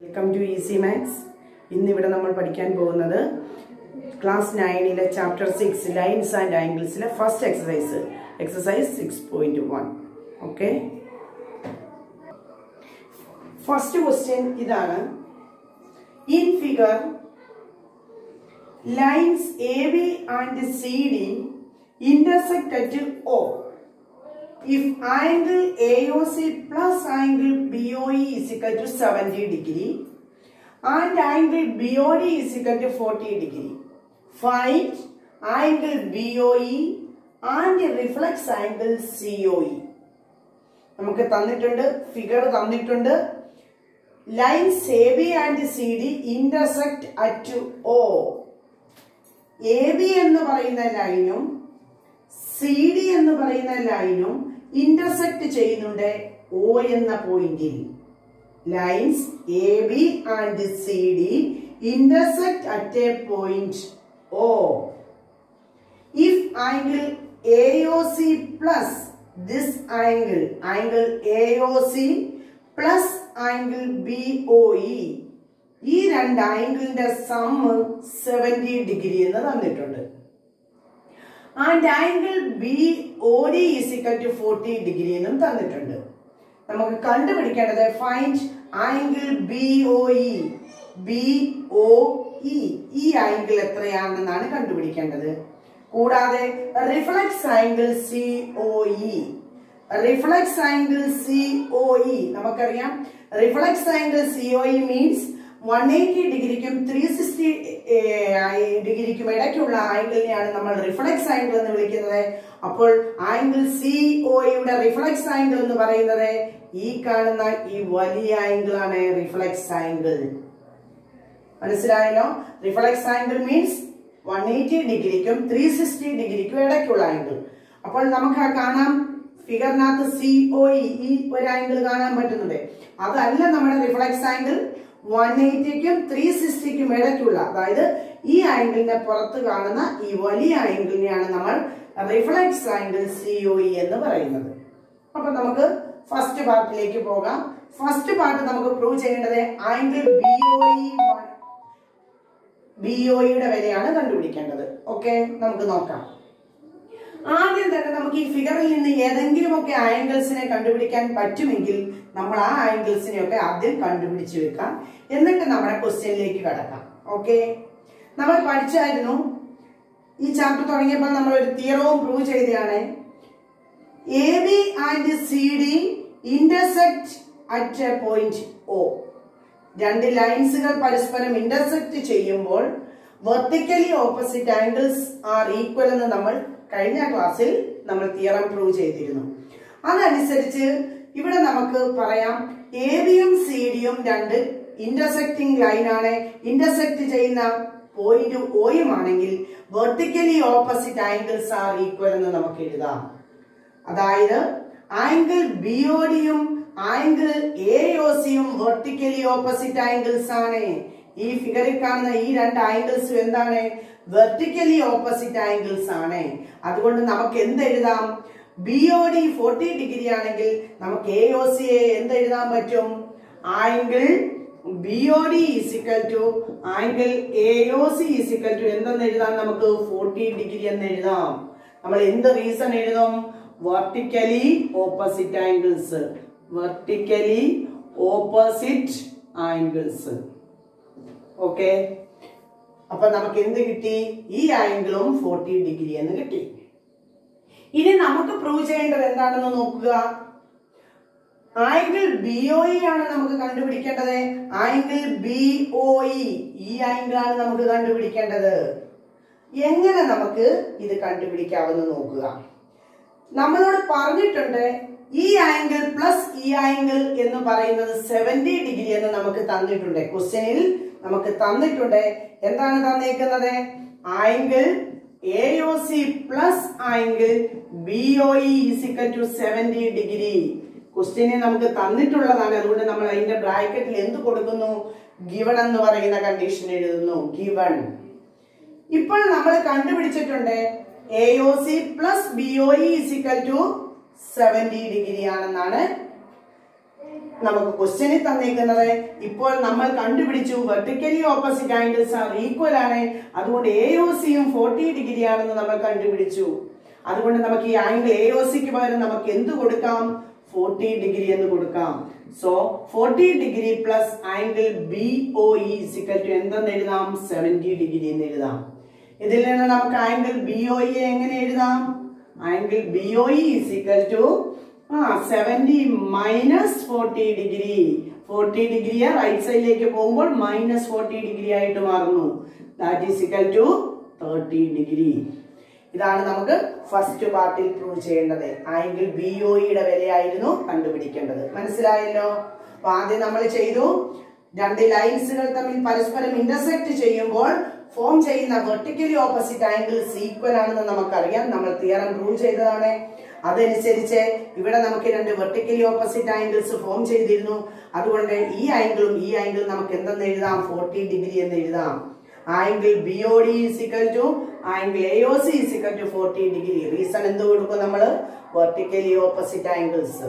Welcome to Easy Maths. ഇന്നിവിടെ നമ്മൾ പഠിക്കാൻ പോകുന്നത് ക്ലാസ് 9 ചാപ്റ്റർ 6 ലൈൻസ് ആൻഡ് ആംഗിൾസിലെ first exercise 6.1. Okay, first question ഇതാണ്. In figure lines AB and CD intersect at O. If angle AOC plus angle BOE is equal to 70 degree and angle BOD is equal to 40 degree, find angle BOE and reflex angle COE. നമുക്ക് തന്നിട്ടുണ്ട്, figure തന്നിട്ടുണ്ട്. Lines AB and CD intersect at O. AB എന്ന് പറയുന്ന ലൈനും CD എന്ന് പറയുന്ന ലൈനും intersect ചെയ്യുന്നുണ്ട് O എന്ന പോയിന്റിൽ. Lines AB and CD intersect at a point O. If angle AOC plus this angle AOC plus angle BOE, ഈ രണ്ട് ആംഗിളിന്റെ സം 70 ഡിഗ്രി എന്ന് തന്നിട്ടുണ്ട്. And angle BOD is equal to 40 degree എന്നും തന്നിട്ടുണ്ട്. നമുക്ക് കണ്ടുപിടിക്കേണ്ടത് ഫൈൻഡ് ആംഗിൾ BOE. ഈ angle എത്രയാണെന്നാണ് കണ്ടുപിടിക്കേണ്ടത്. കൂടാതെ reflux angle COE. Reflux angle COE നമുക്കറിയാം. റിഫ്ലക്സ് ആംഗിൾ COE മീൻസ് 180 ഡിഗ്രിക്കും 360 ഡിഗ്രിക്കും ഇടയ്ക്കുള്ള ആംഗിളിനെയാണ് നമ്മൾ റിഫ്ലക്സ് ആംഗിൾ എന്ന് വിളിക്കുന്നത്. അപ്പോൾ ആംഗിൾ COEയുടെ റിഫ്ലക്സ് ആംഗിൾ എന്ന് പറയുന്നത് ഈ കാണുന്ന ഈ വലിയ ആംഗിൾ ആണ് റിഫ്ലക്സ് ആംഗിൾ. മനസ്സിലായല്ലോ? റിഫ്ലക്സ് ആംഗിൾ മീൻസ് 180 ഡിഗ്രിക്കും 360 ഡിഗ്രിക്കും ഇടയ്ക്കുള്ള ആംഗിൾ. അപ്പോൾ നമുക്ക് കാണാം ഫിഗറിനകത്ത് COE ഈ ഒരു ആംഗിൾ കാണാൻ പറ്റുന്നുണ്ട്. അതല്ല നമ്മുടെ റിഫ്ലക്സ് ആംഗിൾ. 180ക്കും 360ക്കും ഇടയ്ക്കുള്ള, അതായത് ഈ ആംഗിളിന്റെ പുറത്ത് കാണുന്ന ഈ വലിയ ആംഗിളിനെയാണ് നമ്മൾ റിഫ്ലക്സ് ആംഗിൾ COE എന്ന് പറയുന്നത്. അപ്പൊ നമുക്ക് ഫസ്റ്റ് പാർട്ടിലേക്ക് പോകാം. ഫസ്റ്റ് പാർട്ട് നമുക്ക് പ്രൂവ് ചെയ്യേണ്ടത് ആംഗിൾ BOEയുടെ വിലയാണ് കണ്ടുപിടിക്കേണ്ടത്. ഓക്കെ, നമുക്ക് നോക്കാം. ആദ്യം തന്നെ നമുക്ക് ഈ ഫിഗറിൽ നിന്ന് ഏതെങ്കിലുമൊക്കെ ആംഗിൾസിനെ കണ്ടുപിടിക്കാൻ പറ്റുമെങ്കിൽ നമ്മൾ ആ ആംഗിൾസിനെയൊക്കെ ആദ്യം കണ്ടുപിടിച്ച് വെക്കാം. എന്നിട്ട് നമ്മുടെ ക്വസ്റ്റ്യനിലേക്ക് കടക്കാം. ഓക്കെ, നമ്മൾ പഠിച്ചായിരുന്നു ഈ ചാപ്റ്റർ തുടങ്ങിയപ്പോൾ നമ്മൾ ഒരു തിയറവും പ്രൂവ് ചെയ്തതാണ്. AB and CD intersect at a point O. രണ്ട് ലൈൻസുകൾ പരസ്പരം ഇന്റർസെക്ട് ചെയ്യുമ്പോൾ vertically opposite angles are equal എന്ന് നമ്മൾ കഴിഞ്ഞ ക്ലാസ്സിൽ നമ്മൾ തിയറം പ്രൂവ് ചെയ്തിരുന്നു. അതനുസരിച്ച് ഇവിടെ നമുക്ക് പറയാം ABയും CDയും രണ്ട് ഇന്റർസെക്റ്റിംഗ് ലൈനാണ്. ഇന്റർസെക്ട് ചെയ്യുന്ന പോയിന്റ് Oയും ആണെങ്കിൽ vertically opposite angles are equal എന്ന് നമുക്ക് എഴുതാം. അതായത് ആംഗിൾ BODയും ആംഗിൾ AOCയും വെർട്ടിക്കലി ഓപ്പോസിറ്റ് ആംഗിൾസ് ആണ്. ഈ ഫിഗറിൽ കാണുന്ന ഈ രണ്ട് ആംഗിൾസും എന്താണ്? വെർട്ടിക്കലി ഓപ്പോസിറ്റ് ആംഗിൾസ് ആണ്. അതുകൊണ്ട് നമുക്ക് എന്തെഴുതാം? BOD 40 ഡിഗ്രി ആണെങ്കിൽ നമുക്ക് AOCയെ എന്തെഴുതാൻ പറ്റും? Angle BOD is equal to angle AOC is equal to എന്തെന്ന് എഴുതാം? നമുക്ക് 40 ഡിഗ്രി എന്ന് എഴുതാം. നമ്മൾ എന്ത് റീസൺ എഴുതും? Vertically opposite angles. Vertically opposite angles. Okay, അപ്പൊ നമുക്ക് എന്ത് കിട്ടി? ഈ ആംഗിളും 40 ഡിഗ്രി എന്ന് കിട്ടി. ഇനി നമുക്ക് പ്രൂവ് ചെയ്യേണ്ടത് എന്താണെന്ന് നോക്കുക. ആംഗിൾ BOE ആണ് നമുക്ക് കണ്ടുപിടിക്കേണ്ടത്. ആംഗിൾ BOE ഈ ആംഗിളാണ് നമുക്ക് കണ്ടുപിടിക്കേണ്ടത്. എങ്ങനെ നമുക്ക് ഇത് കണ്ടുപിടിക്കാമെന്ന് നോക്കുക. നമ്മളോട് പറഞ്ഞിട്ടുണ്ട് ഈ ആംഗിൾ പ്ലസ് ഈ ആംഗിൾ എന്ന് പറയുന്നത് 70 ഡിഗ്രി എന്ന് നമുക്ക് തന്നിട്ടുണ്ട്. ക്വസ്റ്റ്യനിൽ നമുക്ക് തന്നിട്ടുണ്ട്. എന്താണ് തന്നേക്കുന്നത്? Angle AOC plus angle BOE is equal to 70 degree. ക്വസ്റ്റ്യനെ നമുക്ക് തന്നിട്ടുള്ളതാണ്. അതുകൊണ്ട് നമ്മൾ അതിന്റെ ബ്രാക്കറ്റിൽ എന്ത് കൊടുക്കുന്നു? ഗിവൺ എന്ന് പറയുന്ന കണ്ടീഷൻ എഴുതുന്നു. ഗിവൺ. ഇപ്പോൾ നമ്മൾ കണ്ടുപിടിച്ചിട്ടുണ്ട് AOC plus BOE is equal to 70 degree ആണെന്നാണ് നമുക്ക് ക്വസ്റ്റ്യനിൽ തന്നിരിക്കുന്നത് ഇപ്പോൾ നമ്മൾ കണ്ടുപിടിച്ചു vertically opposite angles are equal ആണ്, അതുകൊണ്ട് AOCയും 40 ഡിഗ്രി ആണെന്ന് നമ്മൾ കണ്ടുപിടിച്ചു. അതുകൊണ്ട് നമുക്ക് ഈ ആംഗിൾ AOCക്ക് പകരം നമുക്ക് എന്ത് കൊടുക്കാം? 40 ഡിഗ്രി എന്ന് കൊടുക്കാം. So 40 degree plus angle BOE എന്തെന്ന് എഴുതാം? 70 ഡിഗ്രി എന്ന് എഴുതാം. ഇതിൽ നിന്ന് നമുക്ക് ആംഗിൾ BOE എങ്ങനെ എഴുതാം? Angle BOE 70 minus 40 degree. 40 degree right സൈഡിലേക്ക് പോകുമ്പോൾ മൈനസ് 40 ഡിഗ്രി ആയിട്ട് മാറുന്നു. That is equal to 30 degree. ഇതാണ് നമുക്ക് ഫസ്റ്റ് പാർട്ടിൽ പ്രൂവ് ചെയ്യേണ്ടത്. ആംഗിൾ BOEയുടെ വിലയായിരുന്നു കണ്ടുപിടിക്കേണ്ടത്. മനസ്സിലായല്ലോ? അപ്പൊ ആദ്യം നമ്മൾ ചെയ്തു, രണ്ട് ലൈൻസുകൾ തമ്മിൽ പരസ്പരം ഇന്റർസെക്ട് ചെയ്യുമ്പോൾ ഫോം ചെയ്യുന്ന വെർട്ടിക്കലി ഓപ്പോസിറ്റ് ആംഗിൾസ് ഈക്വൽ ആണെന്ന് നമുക്കറിയാം. നമ്മൾ തിയറം പ്രൂവ് ചെയ്തതാണ്. അതനുസരിച്ച് ഇവിടെ നമുക്ക് രണ്ട് വെർട്ടിക്കലി ഓപ്പോസിറ്റ് ആംഗിൾസ് ഫോം ചെയ്തിരുന്നു. അതുകൊണ്ട് ഈ ആംഗിളും ഈ ആംഗിളും നമുക്ക് എന്തെന്ന് എഴുതാം? 40 ഡിഗ്രി എന്ന് എഴുതാം. Angle BOD angle AOC 40 degree. Reason എന്ത് കൊടുക്കും? നമ്മള് വെർട്ടിക്കലി ഓപ്പോസിറ്റ് ആംഗിൾസ്.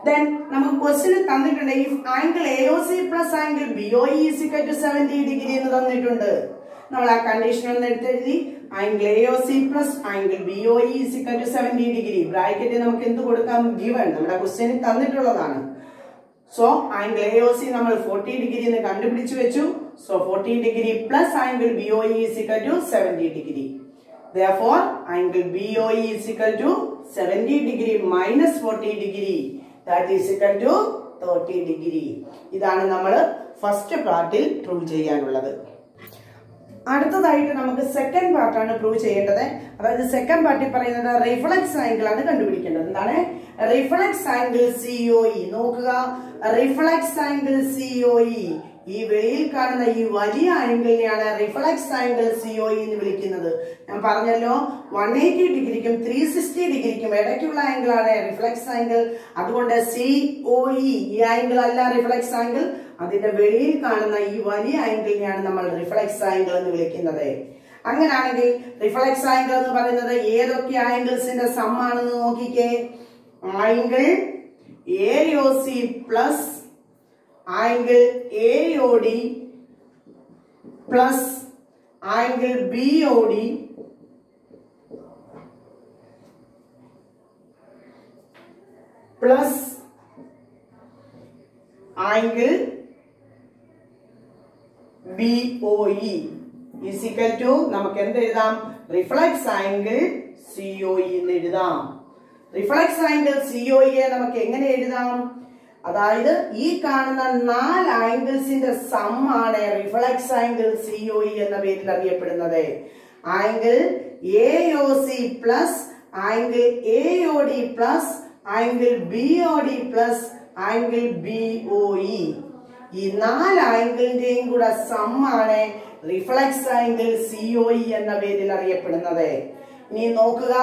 Then നമുക്ക് ക്വസ്റ്റ്യൻ തന്നിട്ടുണ്ട് if angle AOC plus angle BOE 70 degree എന്ന് തന്നിട്ടുണ്ട്. നമ്മൾ ആ കണ്ടീഷൻ ഒന്ന് എടുത്തെഴുതി. Angle AOC plus angle BOE 70 degree. ബ്രാക്കറ്റിൽ നമുക്ക് എന്ത് കൊടുക്കാം? ഗിവൺ. നമ്മുടെ ക്വസ്റ്റ്യനിൽ തന്നിട്ടുള്ളതാണ്. സോ ആംഗിൾ AOC നമ്മൾ 40 ഡിഗ്രി എന്ന് കണ്ടുപിടിച്ചു വെച്ചു. So 40 degree plus angle BOE 70 degree. Therefore angle BOE 70 degree minus 40 degree. That is equal to 30 degree. ഇതാണ് നമ്മൾ ഫസ്റ്റ് പാർട്ടിൽ പ്രൂവ് ചെയ്യാനുള്ളത്. അടുത്തതായിട്ട് നമുക്ക് സെക്കൻഡ് പാർട്ടാണ് പ്രൂവ് ചെയ്യേണ്ടത്. അതായത് സെക്കൻഡ് പാർട്ടിൽ പറയുന്നത് റിഫ്ലക്സ് ആംഗിൾ ആണ് കണ്ടുപിടിക്കേണ്ടത്. എന്താണ്? Reflux angle COE. നോക്കുക, റിഫ്ലക്സ് ആംഗിൾ COE ഈ വെളിയിൽ കാണുന്ന ഈ വലിയ ആംഗിളിനെയാണ് റിഫ്ലക്സ് ആംഗിൾ COE എന്ന് വിളിക്കുന്നത്. ഞാൻ പറഞ്ഞല്ലോ 180 ഡിഗ്രിക്കും 360 ഡിഗ്രിക്കും ഇടയ്ക്കുള്ള ആംഗിൾ ആണ് റിഫ്ലക്സ് ആംഗിൾ. അതുകൊണ്ട് COE ഈ ആംഗിൾ അല്ല റിഫ്ലക്സ് ആംഗിൾ. അതിന്റെ വെളിയിൽ കാണുന്ന ഈ വലിയ ആംഗിളിനെയാണ് നമ്മൾ റിഫ്ലക്സ് ആംഗിൾ എന്ന് വിളിക്കുന്നത്. അങ്ങനെയാണെങ്കിൽ റിഫ്ലക്സ് ആംഗിൾ എന്ന് പറയുന്നത് ഏതൊക്കെ ആംഗിൾസിന്റെ സം ആണെന്ന് നോക്കിക്കേ. Angle AOC plus angle AOD plus angle BOD plus angle BOE is equal to നമുക്ക് എന്ത് എഴുതാം? റിഫ്ലക്സ് ആംഗിൾ COE എന്ന് എഴുതാം. റിഫ്ലക്സ് ആംഗിൾ COE നമുക്ക് എങ്ങനെ എഴുതാം? അതായത് ഈ കാണുന്ന 4 ആംഗിൾസിന്റെ സം ആണ് റിഫ്ലക്സ് ആംഗിൾ COE എന്ന പേരിൽ അറിയപ്പെടുന്നത്. Angle AOC plus angle AOD plus angle BOD plus angle BOE. ഈ 4 ആംഗിളിന്റെയും കൂടെ സം ആണ് റിഫ്ലക്സ് ആംഗിൾ COE എന്ന പേരിൽ അറിയപ്പെടുന്നത്. ഇനി നോക്കുക,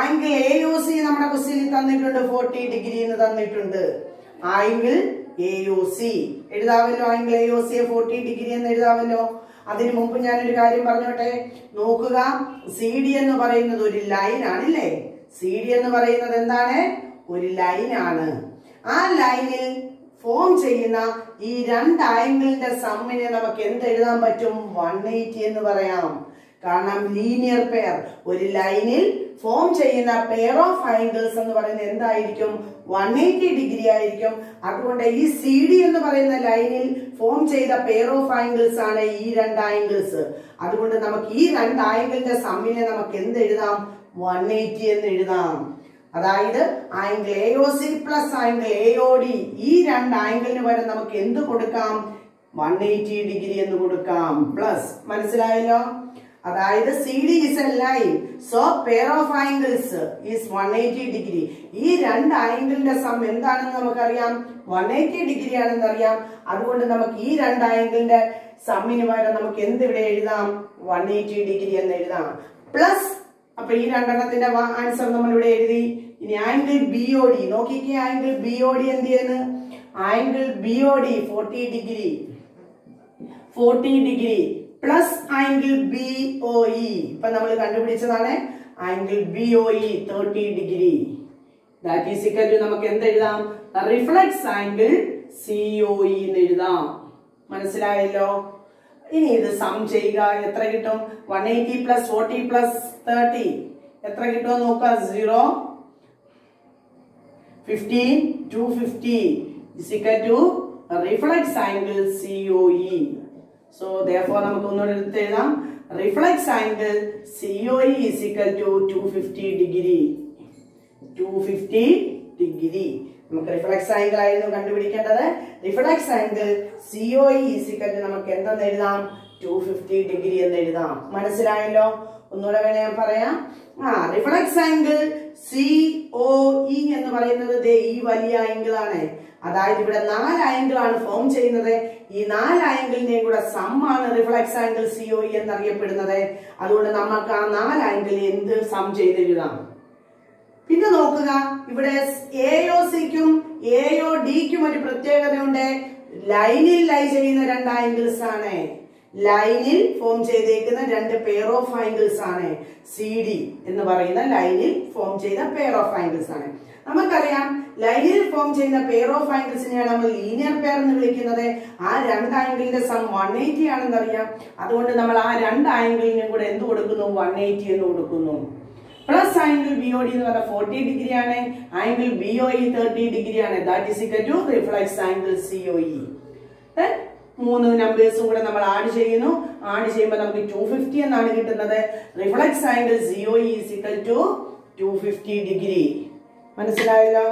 ആംഗിൾ AOC നമ്മുടെ ക്വസ്റ്റ്യനിൽ തന്നിട്ടുണ്ട് 40 ഡിഗ്രി എന്ന് തന്നിട്ടുണ്ട്. ആംഗിൾ AOC എഴുതാമല്ലോ. ആംഗിൾ AOC 40 ഡിഗ്രി എന്ന് എഴുതാമല്ലോ. അതിനു മുമ്പ് ഞാനൊരു കാര്യം പറഞ്ഞോട്ടെ. നോക്കുക, CD എന്ന് പറയുന്നത് ഒരു ലൈൻ ആണല്ലേ. CD എന്ന് പറയുന്നത് എന്താണ്? ഒരു ലൈൻ ആണ്. ആ ലൈനിൽ ഫോം ചെയ്യുന്ന ഈ രണ്ട് ആംഗിളിന്റെ സമ്മിനെ നമുക്ക് എന്ത് എഴുതാൻ പറ്റും? 180 എന്ന് പറയാം. കാരണം ലീനിയർ പെയർ, ഒരു ലൈനിൽ ഫോം ചെയ്യുന്ന പെയർ ഓഫ് ആംഗിൾസ് എന്ന് പറയുന്നത് എന്തായിരിക്കും? 180 ഡിഗ്രി ആയിരിക്കും. അതുകൊണ്ട് ഈ CD എന്ന് പറയുന്ന ലൈനിൽ ഫോം ചെയ്ത പെയർ ഓഫ് ആംഗിൾസ് ആണ് ഈ രണ്ട് ആംഗിൾസ്. അതുകൊണ്ട് നമുക്ക് ഈ രണ്ട് ആംഗിളിന്റെ സമ്മിനെ നമുക്ക് എന്ത് എഴുതാം? 180 എന്ന് എഴുതാം. അതായത് angle AOC plus angle AOD ഈ രണ്ട് ആംഗിളിന് പകരം നമുക്ക് എന്ത് കൊടുക്കാം? 180 ഡിഗ്രി എന്ന് കൊടുക്കാം. പ്ലസ്, മനസ്സിലായല്ലോ? അതായത് CD is a line, so pair of angles is 180 degree. ഈ രണ്ട് ആംഗിളിന്റെ സം എന്താണെന്ന് നമുക്കറിയാം? 180 ഡിഗ്രി ആണെന്ന് അറിയാം. അതുകൊണ്ട് നമുക്ക് ഈ രണ്ട് ആംഗിളിന്റെ സമ്മിന് പകരം നമുക്ക് എന്ത് ഇവിടെ എഴുതാം? 180 ഡിഗ്രി എന്ന് എഴുതാം. പ്ലസ്, അപ്പൊ ഈ രണ്ടെണ്ണത്തിന്റെ ആൻസർ നമ്മൾ ഇവിടെ എഴുതി. ഇനി ആംഗിൾ BOD നോക്കിക്കേ. ആംഗിൾ BOD എന്ത് ചെയ്യുന്നു? Angle BOD 40 degree plus angle BOE ഇപ്പൊ നമ്മൾ കണ്ടുപിടിച്ചതാണ്. Angle BOE 30 degree. That is equal to നമുക്ക് എന്ത് എഴുതാം? റിഫ്ലക്സ് ആംഗിൾ COE എന്ന് എഴുതാം. മനസ്സിലായല്ലോ? ഇനി ഇത് സം ചെയ്യുക. എത്ര കിട്ടും? 180 പ്ലസ് 40 പ്ലസ് 30 എത്ര കിട്ടുമോ നോക്കുക. 0 15 250 is equal to reflex angle COE. So therefore നമുക്ക് ഒന്നുകൂടെ എടുത്ത് എഴുതാം. Reflex angle COE is equal to 250 degree. 250 degree. നമുക്ക് റിഫ്ലക്സ് ആംഗിൾ ആയിരുന്നു കണ്ടുപിടിക്കേണ്ടത്. Reflux angle COE is equal to നമുക്ക് എന്തെന്ന് എഴുതാം? 250 ഡിഗ്രി എന്ന് എഴുതാം. മനസ്സിലായല്ലോ? ഒന്നുകൂടെ വേണേ ഞാൻ പറയാം. റിഫ്ലക്സ് ആംഗിൾ COE എന്ന് പറയുന്നത് ഈ വലിയ ആംഗിൾ ആണ്. അതായത് ഇവിടെ 4 ആംഗിൾ ആണ് ഫോം ചെയ്യുന്നത്. ഈ 4 ആംഗിളിന്റെയും കൂടെ സം ആണ് റിഫ്ലക്സ് ആംഗിൾ COE എന്നറിയപ്പെടുന്നത്. അതുകൊണ്ട് നമുക്ക് ആ 4 ആംഗിളിനെ എന്ത് സം ചെയ്തെഴുതാം? പിന്നെ നോക്കുക, ഇവിടെ AOCക്കും AODക്കും ഒരു പ്രത്യേകതയുണ്ട്. ലൈനിൽ ലൈ ചെയ്യുന്ന 2 ആംഗിൾസ് ആണ്. ലൈനിൽ ഫോം ചെയ്തേക്കുന്ന 2 പെയർ ഓഫ് ആംഗിൾസ് ആണ്. CD എന്ന് പറയുന്ന ലൈനിൽ ഫോം ചെയ്ത പെയർ ഓഫ് ആംഗിൾസ് ആണ്. നമുക്കറിയാം ലൈനിൽ ഫോം ചെയ്യുന്ന പെയർ ഓഫ് ആംഗിൾസിനെയാണ് നമ്മൾ ലീനിയർ പെയർ എന്ന് വിളിക്കുന്നത്. ആ 2 ആംഗിളിന്റെ സം 180 ആണെന്ന് അറിയാം. അതുകൊണ്ട് നമ്മൾ ആ 2 ആംഗിളിനും കൂടെ എന്ത് കൊടുക്കുന്നു? 180 എന്ന് കൊടുക്കുന്നു. പ്ലസ് ആംഗിൾ BOD എന്ന് പറഞ്ഞാൽ 40 ഡിഗ്രി ആണ്. ആംഗിൾ BOE 30 ഡിഗ്രി ആണ്. That is equal to reflex angle COE. 3 നമ്പേഴ്സും കൂടെ നമ്മൾ ആഡ് ചെയ്യുന്നു. ആഡ് ചെയ്യുമ്പോൾ നമുക്ക് 250 എന്നാണ് കിട്ടുന്നത്. Reflex angle COE is equal to 250 degree. മനസ്സിലായല്ലോ?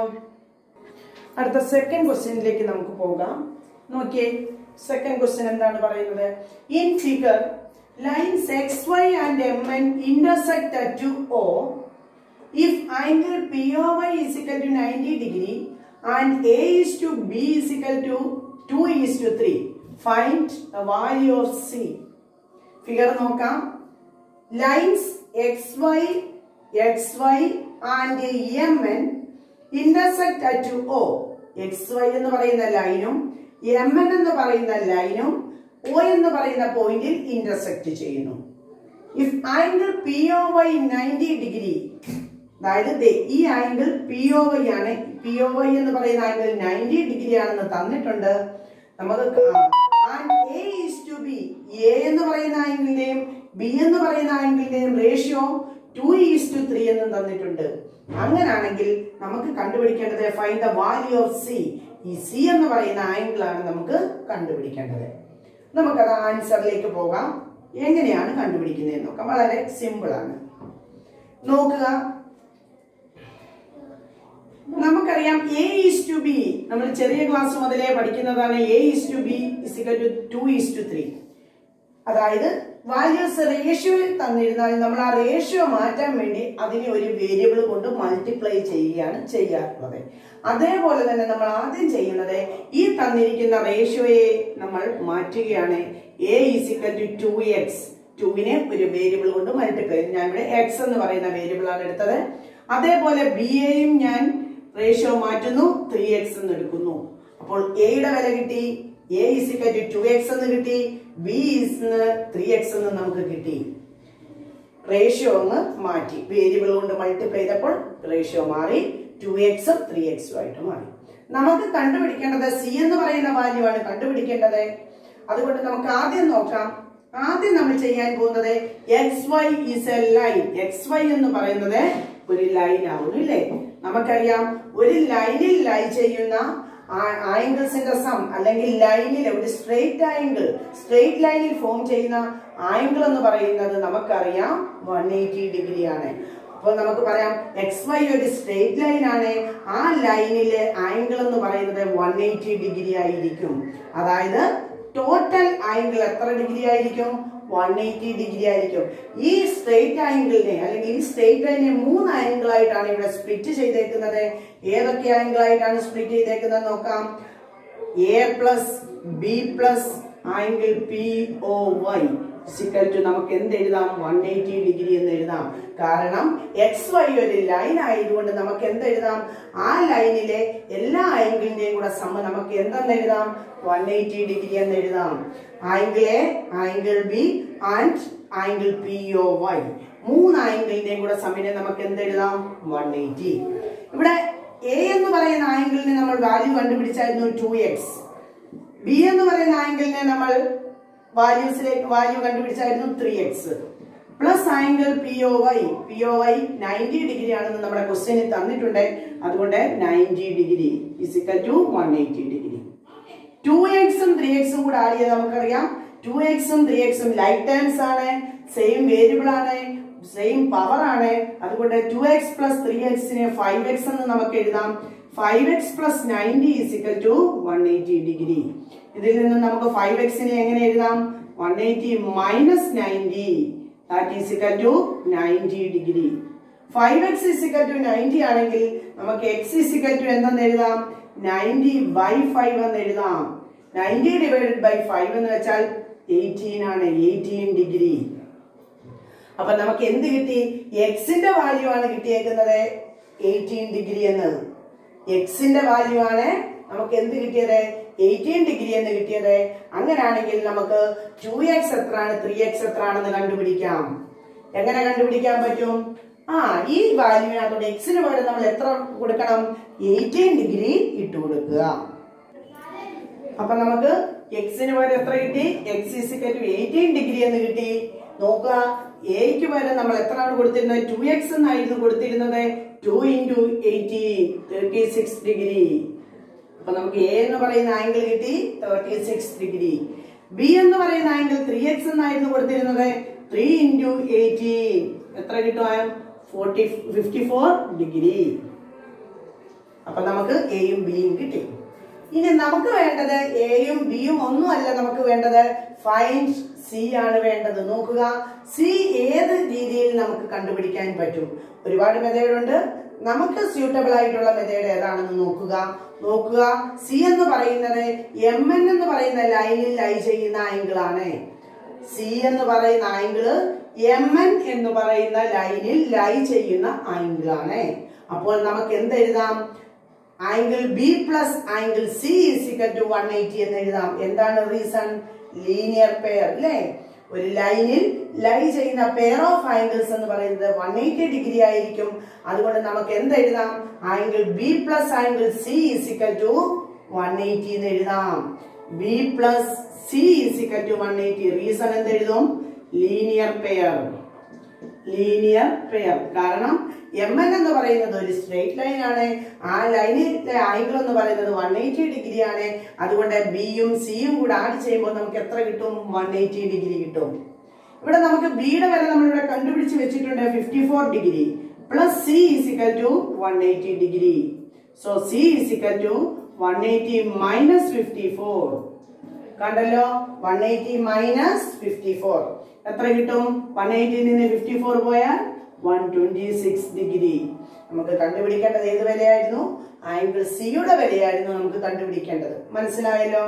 അടുത്ത സെക്കൻഡ് ക്വസ്റ്റ്യനിലേക്ക് നമുക്ക് പോകാം. നോക്കിയേ, സെക്കൻഡ് ക്വസ്റ്റ്യൻ എന്താണ് പറയുന്നത്? In figure lines XY and MN intersect at O if angle POY is equal to 90 degree and A is to B is equal to 2:3. Find the value of C. Figure നോക്കാം. Lines XY and MN intersect at O. XY എന്ന് പറയുന്ന ലൈനും MN എന്ന് പറയുന്ന ലൈനും O എന്ന് പറയുന്ന പോയിന്റിൽ ഇന്റർസെക്ട് ചെയ്യുന്നു. ഇഫ് ആംഗിൾ POY 90 ഡിഗ്രി, അതായത് ഈ ആംഗിൾ POY ആണ്. POY എന്ന് പറയുന്ന ആംഗിൾ 90 ഡിഗ്രി ആണെന്ന് തന്നിട്ടുണ്ട്. നമുക്ക് A is to B, A എന്ന് പറയുന്ന ആംഗിളിന്റെയും B എന്ന് പറയുന്ന ആംഗിളിന്റെയും റേഷ്യോ 2:3 എന്നും തന്നിട്ടുണ്ട്. അങ്ങനാണെങ്കിൽ നമുക്ക് കണ്ടുപിടിക്കേണ്ടത് find the value of C. ഈ C എന്ന് പറയുന്ന ആംഗിൾ ആണ് നമുക്ക് കണ്ടുപിടിക്കേണ്ടത്. നമുക്കത് ആൻസറിലേക്ക് പോകാം. എങ്ങനെയാണ് കണ്ടുപിടിക്കുന്നത് നോക്കാം. വളരെ സിമ്പിൾ ആണ്. നോക്കുക, നമുക്കറിയാം A is to B. നമ്മൾ ചെറിയ ക്ലാസ് മുതലേ പഠിക്കുന്നതാണ്. A is to B is equal to 2:3. അതായത് വാല്യൂസ് റേഷ്യോയിൽ തന്നിരുന്നാൽ നമ്മൾ ആ റേഷ്യോ മാറ്റാൻ വേണ്ടി അതിനെ ഒരു വേരിയബിൾ കൊണ്ട് മൾട്ടിപ്ലൈ ചെയ്യുകയാണ് ചെയ്യാറുള്ളത്. അതേപോലെ തന്നെ നമ്മൾ ആദ്യം ചെയ്യുന്നത് ഈ തന്നിരിക്കുന്ന റേഷ്യോയെ നമ്മൾ മാറ്റുകയാണ്. A is equal to 2x. 2നെ ഒരു വേരിയബിൾ കൊണ്ട് മൾട്ടിപ്ലൈ. ഞാൻ ഇവിടെ x എന്ന് പറയുന്ന വേരിയബിൾ ആണ് എടുത്തത്. അതേപോലെ B യെയും ഞാൻ റേഷ്യോ മാറ്റുന്നു, 3x എന്ന് എടുക്കുന്നു. അപ്പോൾ A യുടെ വില കിട്ടി. A is equal to 2x എന്ന് കിട്ടി. B is 3x എന്ന് നമുക്ക് കിട്ടി. റേഷ്യോ ഒന്ന് മാറ്റി, വേരിയബിൾ കൊണ്ട് മൾട്ടിപ്ലൈ ചെയ്തപ്പോൾ റേഷ്യോ മാറി, 2x 3x ആയിട്ട് മാറി. നമുക്ക് കണ്ടുപിടിക്കേണ്ടത് C എന്ന് പറയുന്ന വാല്യൂ ആണ് കണ്ടുപിടിക്കേണ്ടത്. അതുകൊണ്ട് നമുക്ക് ആദ്യം നോക്കാം. ആദ്യം നമ്മൾ ചെയ്യാൻ പോകുന്നത് XY is a line. XY എന്ന് പറയുന്നത് ഒരു ലൈൻ ആവുന്നു ഇല്ലേ? നമുക്കറിയാം ഒരു ലൈനിൽ ലൈ ചെയ്യുന്ന ആംഗിൾസിന്റെ സം അല്ലെങ്കിൽ ലൈനിൽ ഒരു സ്ട്രെയിറ്റ് ആംഗിൾ, സ്ട്രെയിറ്റ് ലൈനിൽ ഫോം ചെയ്യുന്ന ആംഗിൾ എന്ന് പറയുന്നത് നമുക്കറിയാം 180 ഡിഗ്രി ആണ്. അപ്പോൾ നമുക്ക് പറയാം XY ഒരു സ്ട്രെയിറ്റ് ലൈൻ ആണ്. ആ ലൈനിലെ ആംഗിൾ എന്ന് പറയുന്നത് 180 ഡിഗ്രി ആയിരിക്കും. അതായത് ടോട്ടൽ ആംഗിൾ എത്ര ഡിഗ്രി ആയിരിക്കും? 180 ഡിഗ്രി ആയിരിക്കും. ഈ സ്ട്രെയിറ്റ് ആംഗിളിനെ അല്ലെങ്കിൽ ഈ സ്ട്രെയിറ്റ് ലൈനിനെ 3 ആംഗിൾ ആയിട്ടാണ് ഇവിടെ സ്പ്ലിറ്റ് ചെയ്തേക്കുന്നത്. ഏതൊക്കെ ആംഗിൾ ആയിട്ടാണ് സ്പ്ലിറ്റ് ചെയ്തേക്കുന്നത് നോക്കാം. A plus B plus angle POY നമുക്ക് എന്ത് എഴുതാം? 180 ഡിഗ്രി എന്ന് എഴുതാം. കാരണം XY ഒരു ലൈൻ ആയതുകൊണ്ട് നമുക്ക് എന്ത് എഴുതാം? ആ ലൈനിലെ എല്ലാ ആംഗിളിന്റെയും കൂടെ സമ നമുക്ക് എന്തെന്ന് എഴുതാം? 180 ഡിഗ്രി എന്ന് എഴുതാം. Angle A, angle B and angle POY 3 ആംഗിളിന്റെയും കൂടെ സമ്മിനെ നമുക്ക് എന്ത് എഴുതാം? 180. ഇവിടെ എ എന്ന് പറയുന്ന ആംഗിളിന് നമ്മൾ വാല്യൂ കണ്ടുപിടിച്ചായിരുന്നു 2x. ബി എന്ന് പറയുന്ന ആംഗിളിനെ നമ്മൾ വാല്യൂ കണ്ടുപിടിച്ചായിരുന്നു 3x. Plus angle POY 90 degree ആണെന്ന് നമ്മുടെ ക്വസ്റ്റ്യനിൽ തന്നിട്ടുണ്ട്. അതുകൊണ്ട് 90 degree is equal to 180 degree. 2x ഉം 3x ഉം കൂടെ ആഡ് ചെയ്ത് നമുക്കറിയാം 2x ഉം 3x ഉം ലൈക്ക് ടേംസ് ആണ്, സെയിം വേരിയബിൾ ആണ്, സെയിം പവർ ആണ്. അതുകൊണ്ട് 2x പ്ലസ് 3x നെ 5x എന്ന് നമുക്ക് എഴുതാം. 5x plus 90 is equal to 180 degree. ഇതിൽ നിന്ന് നമുക്ക് 5x നെ എങ്ങനെ എഴുതാം? 180 minus 90 that is equal to 90 degree. 5x is equal to 90 ആണെങ്കിൽ നമുക്ക് x ഈസ് ഈക്വൽ ടു എന്തെന്ന് എഴുതാം? 90 ബൈ 5 എന്ന് എഴുതാം. 90 ഡിവൈഡഡ് ബൈ 5 എന്ന് വെച്ചാൽ 18 ആണ്, 18 ഡിഗ്രി. അപ്പൊ നമുക്ക് എന്ത് കിട്ടി? എക്സിന്റെ വാല്യൂ ആണ് കിട്ടിയേക്കുന്നത് 18 ഡിഗ്രി എന്ന്. എക്സിന്റെ വാല്യൂ ആണ് നമുക്ക് എന്ത് കിട്ടിയത്? 18 ഡിഗ്രി എന്ന് കിട്ടിയത്. അങ്ങനെയാണെങ്കിൽ നമുക്ക് 2x എത്രയാണ് 3x എത്രയാണെന്ന് കണ്ടുപിടിക്കാം. എങ്ങനെ കണ്ടുപിടിക്കാൻ പറ്റും? ഈ വാല്യൂവിനകത്തോട് എക്സിന് പകരം നമ്മൾ എത്ര കൊടുക്കണം? 18 ഡിഗ്രി ഇട്ട് കൊടുക്കുക. അപ്പൊ നമുക്ക് എക്സിന് പകരം എത്ര കിട്ടി? x is equal to 18 degree എന്ന് കിട്ടി. നോക്കുക, എക്ക് പകരം നമ്മൾ എത്രയാണ് കൊടുത്തിരുന്നത്? 2x എന്നായിരുന്നു കൊടുത്തിരുന്നത്. 2 into 18 36 ഡിഗ്രി. അപ്പൊ നമുക്ക് എ എന്ന് പറയുന്ന ആംഗിൾ കിട്ടി 36 ഡിഗ്രി. ബി എന്ന് പറയുന്ന ആംഗിൾ 3x എന്നായിരുന്നു കൊടുത്തിരുന്നത്. 3 into 18 എത്ര കിട്ടും? 54 ഡിഗ്രി. അപ്പൊ നമുക്ക് എയും ബിയും കിട്ടി. ഇനി നമുക്ക് വേണ്ടത് എയും ബിയും ഒന്നുമല്ല, നമുക്ക് വേണ്ടത് ഫൈൻഡ് സി ആണ് വേണ്ടത്. നോക്കുക, സി ഏത് രീതിയിൽ നമുക്ക് കണ്ടുപിടിക്കാൻ പറ്റും? ഒരുപാട് മെത്തേഡ് ഉണ്ട്. നമുക്ക് സ്യൂട്ടബിൾ ആയിട്ടുള്ള മെത്തേഡ് ഏതാണെന്ന് നോക്കുക. സി എന്ന് പറയുന്നത് MN എന്ന് പറയുന്ന ലൈനിൽ ലൈ ചെയ്യുന്ന ആംഗിൾ ആണ്. സി എന്ന് പറയുന്ന ആംഗിള് MN എന്ന് പറയുന്ന ലൈനിൽ ലൈ ചെയ്യുന്ന ആംഗിൾ ആണ്. അപ്പോൾ നമുക്ക് എന്ത് എഴുതാം? Angle B plus angle C is equal to 180 എന്ന് എഴുതാം. എന്താണ് റീസൺ? ലീനിയർ പെയർ അല്ലേ? ഒരു ലൈനിൽ ലൈ ചെയ്യുന്ന പെയർ ഓഫ് ആംഗിൾസ് എന്ന് പറയുന്നത് 180 ഡിഗ്രി ആയിരിക്കും. അതുകൊണ്ട് നമുക്ക് എന്ത് എഴുതാം? Angle B plus angle C is equal to 180 എന്ന് എഴുതാം. B plus C is equal to 180. Reason എന്ത് എഴുതും? Linear pair. കാരണം MN എന്ന് പറയുന്നത് ഒരു സ്ട്രേറ്റ് ലൈൻ ആണ്. ആ ലൈനിലെ ആംഗിൾ എന്ന് പറയുന്നത് 180 ഡിഗ്രി ആണ്. അതുകൊണ്ട് ബിയും സിയും കൂടെ ആഡ് ചെയ്യുമ്പോൾ നമുക്ക് എത്ര കിട്ടും? 180 ഡിഗ്രി കിട്ടും. ഇവിടെ നമുക്ക് ബിയുടെ വില നമ്മളിവിടെ കണ്ടുപിടിച്ച് വെച്ചിട്ടുണ്ട് 54 degree plus C is equal to 180 degree. So C is equal to 180 minus 54. കണ്ടല്ലോ, 180 മൈനസ് 54 എത്ര കിട്ടും? 180 നിന്ന് 54 പോയാൽ 126 ഡിഗ്രി. നമുക്ക് കണ്ടുപിടിക്കേണ്ടത് ഏത് വിലയായിരുന്നു? ആംഗിൾ സിയുടെ വിലയായിരുന്നു നമുക്ക് കണ്ടുപിടിക്കേണ്ടത്. മനസ്സിലായല്ലോ?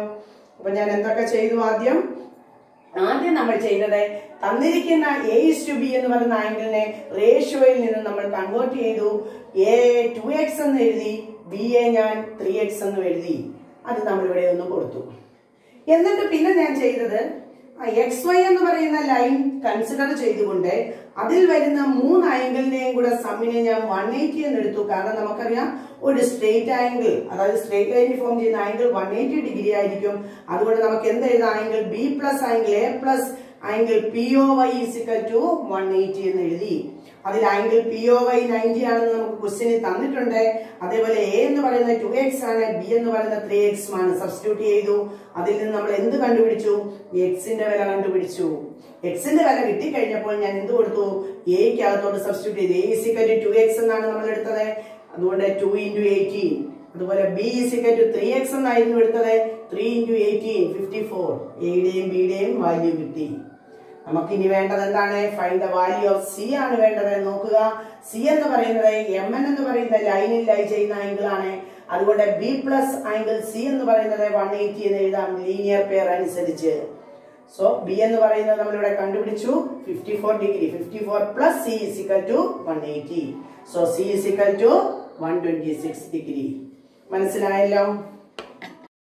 അപ്പൊ ഞാൻ എന്തൊക്കെ ചെയ്തു? ആദ്യം നമ്മൾ ചെയ്തത് തന്നിരിക്കുന്ന A:B എന്ന് പറയുന്ന ആംഗിളിനെ റേഷ്യോയിൽ നിന്ന് നമ്മൾ കൺവേർട്ട് ചെയ്തു. A 2x എന്ന് എഴുതി, B ഞാൻ 3x എന്ന് എഴുതി. അത് നമ്മളിവിടെ ഒന്ന് കൊടുത്തു. എന്നിട്ട് പിന്നെ ഞാൻ ചെയ്തത് XY എന്ന് പറയുന്ന ലൈൻ കൺസിഡർ ചെയ്തുകൊണ്ട് അതിൽ വരുന്ന 3 ആംഗിളിനെയും കൂടെ സമ്മിനെ ഞാൻ 180 എന്ന് എടുത്തു. കാരണം നമുക്കറിയാം ഒരു സ്ട്രേറ്റ് ആംഗിൾ, അതായത് സ്ട്രേറ്റ് ലൈനിൽ ഫോം ചെയ്യുന്ന ആംഗിൾ 180 ഡിഗ്രി ആയിരിക്കും. അതുകൊണ്ട് നമുക്ക് എന്ത് എഴുതാം? Angle B plus angle A plus angle POY is equal to 180 എന്ന് എഴുതി. അതിൽ ആംഗിൾ POY 90 ആണെന്ന് നമുക്ക് ക്വസ്റ്റ്യനിൽ തന്നിട്ടുണ്ട്. അതേപോലെ എ എന്ന് പറയുന്നത് 2x ആണ്, ബി എന്ന് പറയുന്നത് 3x ആണ്. സബ്സ്റ്റിറ്റ്യൂട്ട് ചെയ്തു. അതിൽ നിന്ന് നമ്മൾ എന്ത് കണ്ടുപിടിച്ചു? എക്സിന്റെ വില കണ്ടുപിടിച്ചു. എക്സിന്റെ വില കിട്ടിക്കഴിഞ്ഞപ്പോൾ ഞാൻ എന്ത് കൊടുത്തു? എക്ക് അകത്തോട്ട് സബ്സ്റ്റിറ്റ്യൂട്ട് ചെയ്തു. A is equal to 2x എന്നാണ് നമ്മൾ എടുത്തത്. അതുകൊണ്ട് 2 into 18. അതുപോലെ B is equal to 3x എന്നായിരുന്നു എടുത്തത്. 3 into 18 54. എയുടെയും ബിയുടെയും വാല്യൂ കിട്ടി. നമുക്കിനി വേണ്ടത് എന്താണ്? Find the value of C ആണ് വേണ്ടത്. നോക്കുക, സി എന്ന് പറയുന്നത് MN എന്ന് പറയുന്ന ലൈനിൽ ലൈ ചെയ്യുന്ന ആംഗിൾ ആണ്. അതുകൊണ്ട് ബി പ്ലസ് ആംഗിൾ സി എന്ന് പറയുന്നത് 180 എന്ന് എഴുതാം ലീനിയർ പെയർ അനുസരിച്ച്. സോ ബി എന്ന് പറയുന്നത് നമ്മളിവിടെ കണ്ടുപിടിച്ചു 54 degree. 54 plus C is equal to 180. So C is equal to 126 degree. മനസ്സിലായല്ലോ?